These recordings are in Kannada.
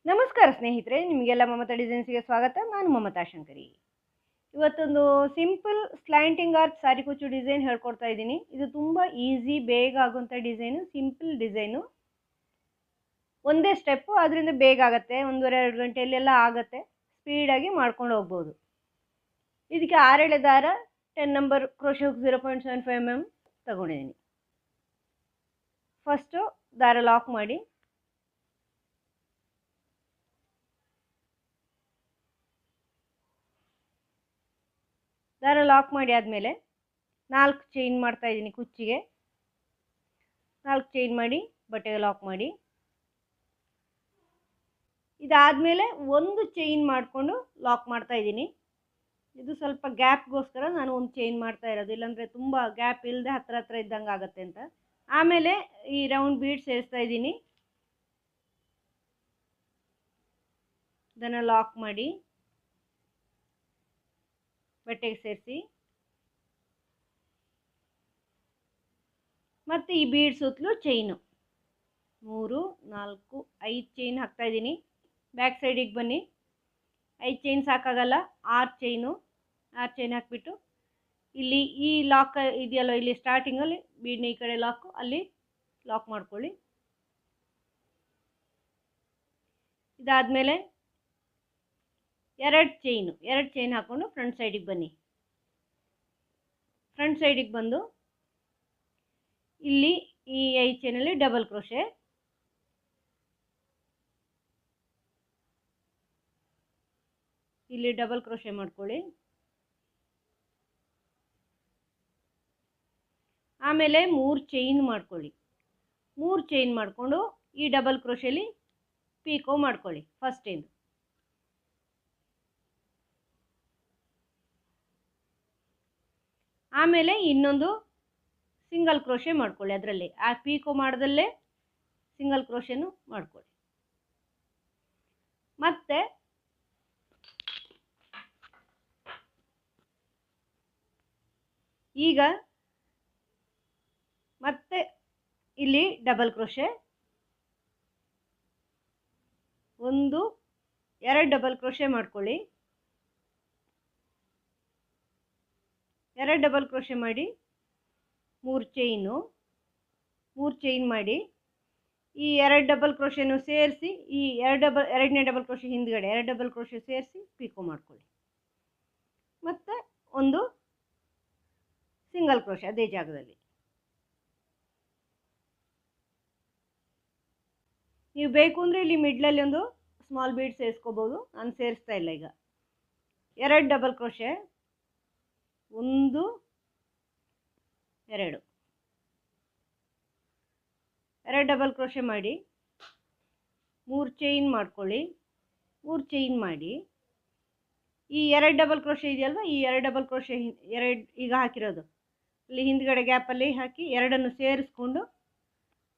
ನಮಸ್ಕಾರ ಸ್ನೇಹಿತರೆ, ನಿಮಗೆಲ್ಲ ಮಮತಾ ಡಿಸೈನ್ಸ್ಗೆ ಸ್ವಾಗತ. ನಾನು ಮಮತಾ ಶಂಕರಿ. ಇವತ್ತೊಂದು ಸಿಂಪಲ್ ಸ್ಲ್ಯಾಂಟಿಂಗ್ ಆರ್ಚ್ ಸಾರಿ ಕುಚ್ಚು ಡಿಸೈನ್ ಹೇಳ್ಕೊಡ್ತಾ ಇದ್ದೀನಿ. ಇದು ತುಂಬ ಈಸಿ, ಬೇಗ ಆಗುವಂಥ ಡಿಸೈನು, ಸಿಂಪಲ್ ಡಿಸೈನು. ಒಂದೇ ಸ್ಟೆಪ್ಪು, ಅದರಿಂದ ಬೇಗ ಆಗುತ್ತೆ. 1.5-2 ಗಂಟೆಯಲ್ಲೆಲ್ಲ ಆಗುತ್ತೆ. ಸ್ಪೀಡಾಗಿ ಮಾಡ್ಕೊಂಡು ಹೋಗ್ಬೋದು. ಇದಕ್ಕೆ 6 ಎಳೆ ದಾರ, 10 ನಂಬರ್ ಕ್ರೋಶೆ ಹುಕ್ 0.75 mm ತಗೊಂಡಿದ್ದೀನಿ. ಫಸ್ಟು ದಾರ ಲಾಕ್ ಮಾಡಿ, ದಾರ ಲಾಕ್ ಮಾಡಿ ಆದಮೇಲೆ 4 ಚೈನ್ ಮಾಡ್ತಾ ಇದ್ದೀನಿ. ಕುಚ್ಚಿಗೆ 4 ಚೈನ್ ಮಾಡಿ ಬಟ್ಟೆಗೆ ಲಾಕ್ ಮಾಡಿ. ಇದಾದಮೇಲೆ ಒಂದು ಚೈನ್ ಮಾಡಿಕೊಂಡು ಲಾಕ್ ಮಾಡ್ತಾ ಇದ್ದೀನಿ. ಇದು ಸ್ವಲ್ಪ ಗ್ಯಾಪ್ಗೋಸ್ಕರ ನಾನು ಒಂದು ಚೈನ್ ಮಾಡ್ತಾ ಇರೋದು, ಇಲ್ಲಾಂದರೆ ತುಂಬ ಗ್ಯಾಪ್ ಇಲ್ಲದೆ ಹತ್ರ ಹತ್ರ ಇದ್ದಂಗೆ ಆಗುತ್ತೆ ಅಂತ. ಆಮೇಲೆ ಈ ರೌಂಡ್ ಬೀಡ್ ಸೇರಿಸ್ತಾ ಇದ್ದೀನಿ. ಇದನ್ನು ಲಾಕ್ ಮಾಡಿ ಬಟ್ಟೆಗೆ ಸೇರಿಸಿ, ಮತ್ತು ಈ ಬೀಡ್ ಸುತ್ತಲೂ ಚೈನು 3, 4, 5 ಚೈನ್ ಹಾಕ್ತಾ ಇದ್ದೀನಿ. ಬ್ಯಾಕ್ ಸೈಡಿಗೆ ಬನ್ನಿ. 5 ಚೈನ್ ಸಾಕಾಗಲ್ಲ, 6 ಚೈನು. 6 ಚೈನ್ ಹಾಕಿಬಿಟ್ಟು ಇಲ್ಲಿ ಈ ಲಾಕ್ ಇದೆಯಲ್ಲ, ಇಲ್ಲಿ ಸ್ಟಾರ್ಟಿಂಗಲ್ಲಿ ಬೀಡ್ನ ಈ ಕಡೆ ಲಾಕು, ಅಲ್ಲಿ ಲಾಕ್ ಮಾಡ್ಕೊಳ್ಳಿ. ಇದಾದಮೇಲೆ 2 ಚೈನ್ ಹಾಕ್ಕೊಂಡು ಫ್ರಂಟ್ ಸೈಡಿಗೆ ಬನ್ನಿ. ಫ್ರಂಟ್ ಸೈಡಿಗೆ ಬಂದು ಇಲ್ಲಿ ಈ 5 ಚೈನಲ್ಲಿ ಡಬಲ್ ಕ್ರೋಶೆ, ಇಲ್ಲಿ ಡಬಲ್ ಕ್ರೋಶೆ ಮಾಡ್ಕೊಳ್ಳಿ. ಆಮೇಲೆ 3 ಚೈನ್ ಮಾಡ್ಕೊಳ್ಳಿ. 3 ಚೈನ್ ಮಾಡಿಕೊಂಡು ಈ ಡಬಲ್ ಕ್ರೋಶೆಲಿ ಪೀಕೋ ಮಾಡ್ಕೊಳ್ಳಿ ಫಸ್ಟ್ ಇಂದು. ಆಮೇಲೆ ಇನ್ನೊಂದು ಸಿಂಗಲ್ ಕ್ರೋಶೆ ಮಾಡ್ಕೊಳ್ಳಿ. ಅದರಲ್ಲಿ ಆ ಪೀಕೋ ಮಾಡ್ದಲ್ಲೇ ಸಿಂಗಲ್ ಕ್ರೋಶೆನೂ ಮಾಡ್ಕೊಳ್ಳಿ. ಮತ್ತೆ ಈಗ ಮತ್ತೆ ಇಲ್ಲಿ ಡಬಲ್ ಕ್ರೋಶೆ, 1, 2 ಡಬಲ್ ಕ್ರೋಶೆ ಮಾಡ್ಕೊಳ್ಳಿ. 2 ಡಬಲ್ ಕ್ರೋಶೆ ಮಾಡಿ 3 ಚೈನು, 3 ಚೈನ್ ಮಾಡಿ ಈ 2 ಡಬಲ್ ಕ್ರೋಶೆನೂ ಸೇರಿಸಿ ಈ ಎರಡನೇ ಡಬಲ್ ಕ್ರೋಶೆ ಹಿಂದ್ಗಡೆ 2 ಡಬಲ್ ಕ್ರೋಶೆ ಸೇರಿಸಿ ಪೀಕೋ ಮಾಡ್ಕೊಳ್ಳಿ. ಮತ್ತು ಒಂದು ಸಿಂಗಲ್ ಕ್ರೋಶೆ ಅದೇ ಜಾಗದಲ್ಲಿ. ನೀವು ಬೇಕು ಅಂದರೆ ಇಲ್ಲಿ ಮಿಡ್ಲಲ್ಲಿ ಒಂದು ಸ್ಮಾಲ್ ಬೀಡ್ ಸೇರಿಸ್ಕೋಬೋದು. ನಾನು ಸೇರಿಸ್ತಾ ಇಲ್ಲ ಈಗ. 2 ಡಬಲ್ ಕ್ರೋಶೆ, 1, 2 ಡಬಲ್ ಕ್ರೋಶೆ ಮಾಡಿ 3 ಚೈನ್ ಮಾಡ್ಕೊಳ್ಳಿ. 3 ಚೈನ್ ಮಾಡಿ ಈ 2 ಡಬಲ್ ಕ್ರೋಶೆ ಇದೆಯಲ್ವ, ಈ 2 ಡಬಲ್ ಕ್ರೋಶೆ ಈಗ ಹಾಕಿರೋದು ಅಲ್ಲಿ ಹಿಂದ್ಗಡೆ ಗ್ಯಾಪಲ್ಲಿ ಹಾಕಿ 2 ಸೇರಿಸ್ಕೊಂಡು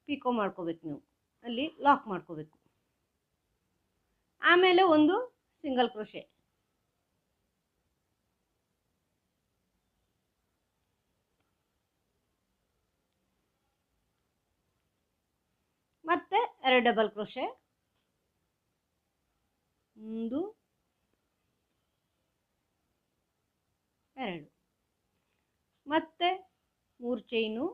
ಪೀಕೋ ಮಾಡ್ಕೋಬೇಕು. ನೀವು ಅಲ್ಲಿ ಲಾಕ್ ಮಾಡ್ಕೋಬೇಕು. ಆಮೇಲೆ ಒಂದು ಸಿಂಗಲ್ ಕ್ರೋಶೆ, ಮತ್ತೆ 2 ಡಬಲ್ ಕ್ರೋಶೆ, 1, 2 ಮತ್ತೆ 3 ಚೈನು,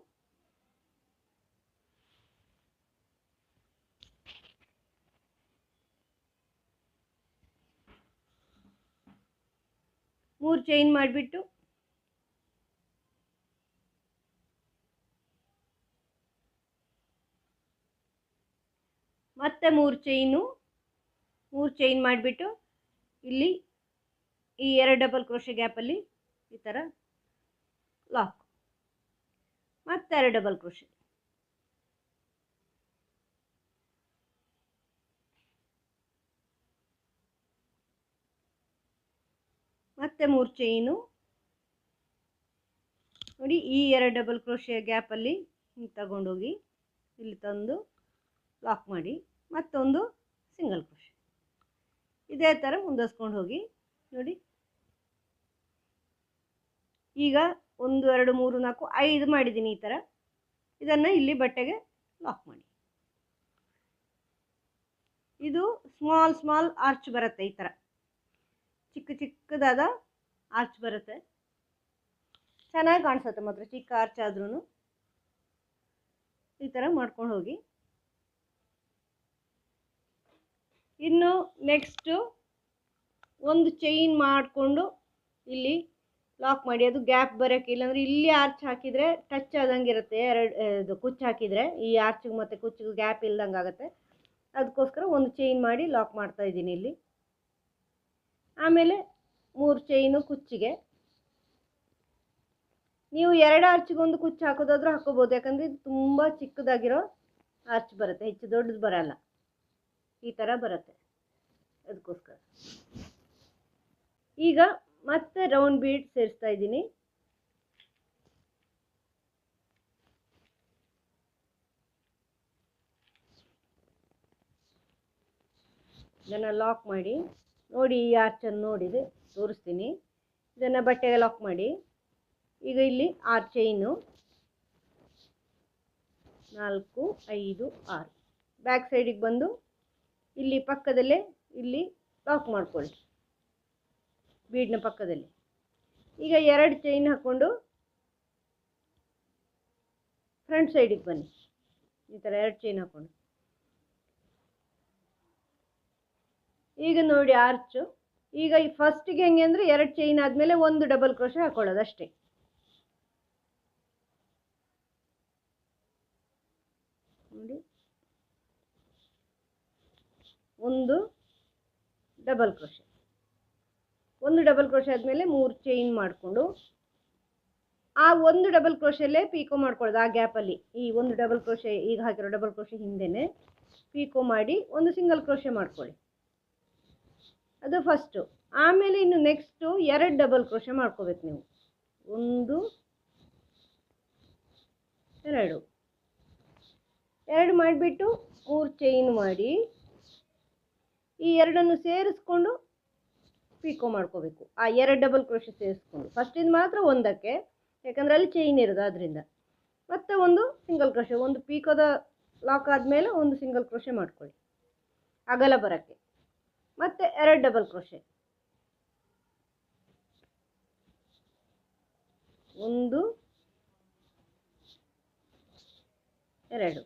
ಮೂರು ಚೈನ್ ಮಾಡಿಬಿಟ್ಟು ಮತ್ತೆ 3 ಚೈನ್ ಮಾಡಿಬಿಟ್ಟು ಇಲ್ಲಿ ಈ 2 ಡಬಲ್ ಕ್ರೋಶೆ ಗ್ಯಾಪಲ್ಲಿ ಈ ಥರ ಲಾಕ್, ಮತ್ತೆ 2 ಡಬಲ್ ಕ್ರೋಶೆ, ಮತ್ತೆ 3 ಚೈನು ನೋಡಿ. ಈ 2 ಡಬಲ್ ಕ್ರೋಶೆ ಗ್ಯಾಪಲ್ಲಿ ಹಿಂಗೆ ತಗೊಂಡೋಗಿ ಇಲ್ಲಿ ತಂದು ಲಾಕ್ ಮಾಡಿ, ಮತ್ತೊಂದು ಸಿಂಗಲ್ ಕ್ರೋಶೆ. ಇದೇ ಥರ ಮುಂದುವರ್ಸ್ಕೊಂಡು ಹೋಗಿ ನೋಡಿ. ಈಗ 1, 2, 3, 4, 5 ಮಾಡಿದ್ದೀನಿ ಈ ಥರ. ಇದನ್ನು ಇಲ್ಲಿ ಬಟ್ಟೆಗೆ ಲಾಕ್ ಮಾಡಿ. ಇದು ಸ್ಮಾಲ್ ಸ್ಮಾಲ್ ಆರ್ಚ್ ಬರುತ್ತೆ, ಈ ಥರ ಚಿಕ್ಕ ಚಿಕ್ಕದಾದ ಆರ್ಚ್ ಬರುತ್ತೆ. ಚೆನ್ನಾಗಿ ಕಾಣಿಸುತ್ತೆ ಮಾತ್ರ, ಚಿಕ್ಕ ಆರ್ಚ್ ಆದ್ರೂ ಈ ಥರ ಮಾಡ್ಕೊಂಡು ಹೋಗಿ. ಇನ್ನು ನೆಕ್ಸ್ಟು ಒಂದು ಚೈನ್ ಮಾಡಿಕೊಂಡು ಇಲ್ಲಿ ಲಾಕ್ ಮಾಡಿ, ಅದು ಗ್ಯಾಪ್ ಬರೋಕ್ಕೆ, ಇಲ್ಲಾಂದರೆ ಇಲ್ಲಿ ಆರ್ಚ್ ಹಾಕಿದರೆ ಟಚ್ ಆದಂಗೆ ಇರುತ್ತೆ. ಇದು ಕುಚ್ಚು ಹಾಕಿದರೆ ಈ ಆರ್ಚಿಗೆ ಮತ್ತು ಕುಚ್ಚಿಗೆ ಗ್ಯಾಪ್ ಇಲ್ದಂಗೆ ಆಗುತ್ತೆ. ಅದಕ್ಕೋಸ್ಕರ ಒಂದು ಚೈನ್ ಮಾಡಿ ಲಾಕ್ ಮಾಡ್ತಾ ಇದ್ದೀನಿ ಇಲ್ಲಿ. ಆಮೇಲೆ 3 ಚೈನು ಕುಚ್ಚಿಗೆ. ನೀವು 2 ಆರ್ಚಿಗೊಂದು ಕುಚ್ಚು ಹಾಕೋದಾದ್ರೂ ಹಾಕೋಬೋದು, ಯಾಕಂದರೆ ಇದು ತುಂಬ ಚಿಕ್ಕದಾಗಿರೋ ಆರ್ಚ್ ಬರುತ್ತೆ, ಹೆಚ್ಚು ದೊಡ್ಡದು ಬರಲ್ಲ, ಈ ಥರ ಬರುತ್ತೆ. ಅದಕ್ಕೋಸ್ಕರ ಈಗ ಮತ್ತೆ ರೌಂಡ್ ಬೀಡ್ ಸೇರಿಸ್ತಾ ಇದ್ದೀನಿ. ಇದನ್ನು ಲಾಕ್ ಮಾಡಿ ನೋಡಿ, ಈ ಆರ್ಚನ್ನು ನೋಡಿದೆ ತೋರಿಸ್ತೀನಿ. ಇದನ್ನು ಬಟ್ಟೆಗೆ ಲಾಕ್ ಮಾಡಿ. ಈಗ ಇಲ್ಲಿ 6 ಚೈನು, 4, 5, 6 ಬ್ಯಾಕ್ ಸೈಡಿಗೆ ಬಂದು ಇಲ್ಲಿ ಪಕ್ಕದಲ್ಲೇ ಇಲ್ಲಿ ಲಾಕ್ ಮಾಡ್ಕೊಳ್ಳಿ, ಬೀಡ್ನ ಪಕ್ಕದಲ್ಲಿ. ಈಗ 2 ಚೈನ್ ಹಾಕ್ಕೊಂಡು ಫ್ರಂಟ್ ಸೈಡಿಗೆ ಬನ್ನಿ, ಈ ಥರ 2 ಚೈನ್ ಹಾಕ್ಕೊಂಡು. ಈಗ ನೋಡಿ ಆರ್ಚು. ಈಗ ಈ ಫಸ್ಟಿಗೆ ಹೆಂಗೆ ಅಂದರೆ 2 ಚೈನ್ ಆದಮೇಲೆ 1 ಡಬಲ್ ಕ್ರೋಶೆ ಹಾಕೊಳ್ಳೋದು ಅಷ್ಟೇ. ನೋಡಿ, 1 ಡಬಲ್ ಕ್ರೋಶೆ, 1 ಡಬಲ್ ಕ್ರೋಶೆ ಆದಮೇಲೆ 3 ಚೈನ್ ಮಾಡಿಕೊಂಡು ಆ 1 ಡಬಲ್ ಕ್ರೋಶೆಲ್ಲೇ ಪೀಕೋ ಮಾಡ್ಕೊಳ್ಳೋದು. ಆ ಗ್ಯಾಪಲ್ಲಿ ಈ 1 ಡಬಲ್ ಕ್ರೋಶೆ, ಈಗ ಹಾಕಿರೋ ಡಬಲ್ ಕ್ರೋಶೆ ಹಿಂದೆನೇ ಪೀಕೋ ಮಾಡಿ 1 ಸಿಂಗಲ್ ಕ್ರೋಶೆ ಮಾಡ್ಕೊಳ್ಳಿ, ಅದು ಫಸ್ಟು. ಆಮೇಲೆ ಇನ್ನು ನೆಕ್ಸ್ಟು 2 ಡಬಲ್ ಕ್ರೋಶೆ ಮಾಡ್ಕೋಬೇಕು ನೀವು. 1, 2 ಮಾಡಿಬಿಟ್ಟು 3 ಚೈನ್ ಮಾಡಿ ಈ 2 ಸೇರಿಸ್ಕೊಂಡು ಪೀಕೋ ಮಾಡ್ಕೋಬೇಕು. ಆ 2 ಡಬಲ್ ಕ್ರೋಶೆ ಸೇರಿಸ್ಕೊಂಡು ಫಸ್ಟಿಂದ ಮಾತ್ರ 1ಕ್ಕೆ, ಯಾಕಂದರೆ ಅಲ್ಲಿ ಚೈನ್ ಇರೋದು ಅದರಿಂದ. ಮತ್ತೆ 1 ಸಿಂಗಲ್ ಕ್ರೋಶೆ, 1 ಪೀಕೋದ ಲಾಕ್ ಆದಮೇಲೆ 1 ಸಿಂಗಲ್ ಕ್ರೋಶೆ ಮಾಡ್ಕೊಳ್ಳಿ ಅಗಲ ಬರೋಕ್ಕೆ. ಮತ್ತೆ 2 ಡಬಲ್ ಕ್ರೋಶೆ, 1, 2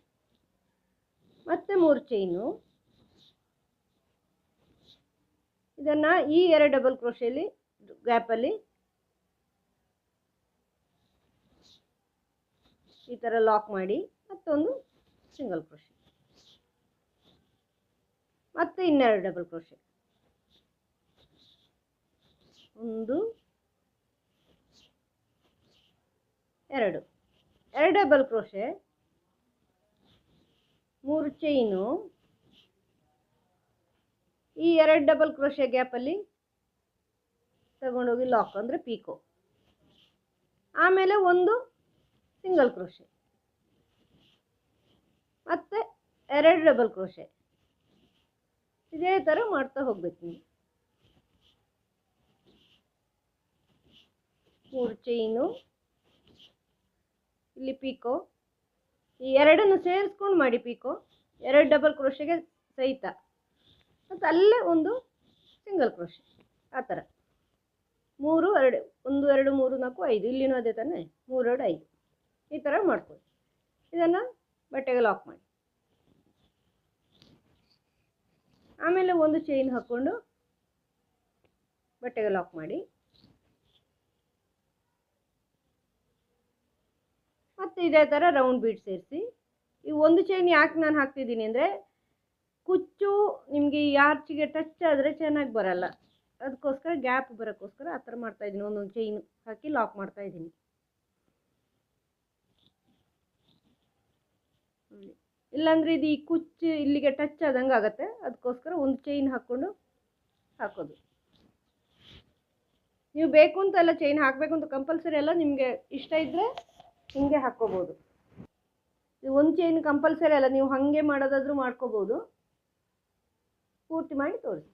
ಮತ್ತೆ 3 ಚೈನು. ಇದನ್ನು ಈ 2 ಡಬಲ್ ಕ್ರೋಶೆಯಲ್ಲಿ ಗ್ಯಾಪಲ್ಲಿ ಈ ಥರ ಲಾಕ್ ಮಾಡಿ ಮತ್ತೊಂದು ಸಿಂಗಲ್ ಕ್ರೋಶೆ, ಮತ್ತೆ ಇನ್ನೆರಡು double crochet, 1, 2 double crochet, 3 chain. ಈ 2 ಡಬಲ್ ಕ್ರೋಶೆ ಗ್ಯಾಪಲ್ಲಿ ತಗೊಂಡೋಗಿ ಲಾಕ್ ಅಂದರೆ ಪೀಕೋ. ಆಮೇಲೆ 1 ಸಿಂಗಲ್ ಕ್ರೋಶೆ, ಮತ್ತೆ 2 ಡಬಲ್ ಕ್ರೋಶೆ. ಇದೇ ಥರ ಮಾಡ್ತಾ ಹೋಗ್ಬೇಕು ನೀವು. 3 ಚೈನು, ಇಲ್ಲಿ ಪೀಕೋ, ಈ 2 ಸೇರಿಸ್ಕೊಂಡು ಮಾಡಿ ಪೀಕೋ, 2 ಡಬಲ್ ಕ್ರೋಶೆಗೆ ಸಹಿತ, ಮತ್ತು ಅಲ್ಲೇ 1 ಸಿಂಗಲ್ ಕ್ರೋಶೆ. ಆ ಥರ 3, 2, 1, 2, 3, 4, 5, ಇಲ್ಲಿನೂ ಅದೇ ತಾನೇ, 3, 2, 5 ಈ ಥರ ಮಾಡ್ಕೊಳ್ಳಿ. ಇದನ್ನು ಬಟ್ಟೆಗೆ ಲಾಕ್ ಮಾಡಿ. ಆಮೇಲೆ 1 ಚೈನ್ ಹಾಕ್ಕೊಂಡು ಬಟ್ಟೆಗೆ ಲಾಕ್ ಮಾಡಿ. ಮತ್ತು ಇದೇ ಥರ ರೌಂಡ್ ಬೀಡ್ ಸೇರಿಸಿ. ಈ 1 ಚೈನ್ ಯಾಕೆ ನಾನು ಹಾಕ್ತಿದ್ದೀನಿ ಅಂದರೆ, ಕುಚ್ಚು ನಿಮಗೆ ಈ ಆರ್ಚಿಗೆ ಟಚ್ ಆದರೆ ಚೆನ್ನಾಗಿ ಬರಲ್ಲ, ಅದಕ್ಕೋಸ್ಕರ ಗ್ಯಾಪ್ ಬರೋಕ್ಕೋಸ್ಕರ ಆ ಥರ ಮಾಡ್ತಾಯಿದ್ದೀನಿ. ಒಂದೊಂದು ಚೈನು ಹಾಕಿ ಲಾಕ್ ಮಾಡ್ತಾಯಿದ್ದೀನಿ. ಇಲ್ಲಾಂದರೆ ಇದು ಈ ಕುಚ್ಚು ಇಲ್ಲಿಗೆ ಟಚ್ ಆದಂಗೆ ಆಗುತ್ತೆ, ಅದಕ್ಕೋಸ್ಕರ 1 ಚೈನ್ ಹಾಕ್ಕೊಂಡು ಹಾಕೋದು. ನೀವು ಬೇಕು ಅಂತ ಎಲ್ಲ ಚೈನ್ ಹಾಕಬೇಕು ಅಂತ ಕಂಪಲ್ಸರಿ ಅಲ್ಲ, ನಿಮಗೆ ಇಷ್ಟ ಇದ್ದರೆ ಹಿಂಗೆ ಹಾಕ್ಕೋಬೋದು. ಇದು 1 ಚೈನ್ ಕಂಪಲ್ಸರಿ ಅಲ್ಲ, ನೀವು ಹಾಗೆ ಮಾಡೋದಾದರೂ ಮಾಡ್ಕೋಬೋದು. ಪೂರ್ತಿ ಮಾಡಿ ತೋರಿಸಿ.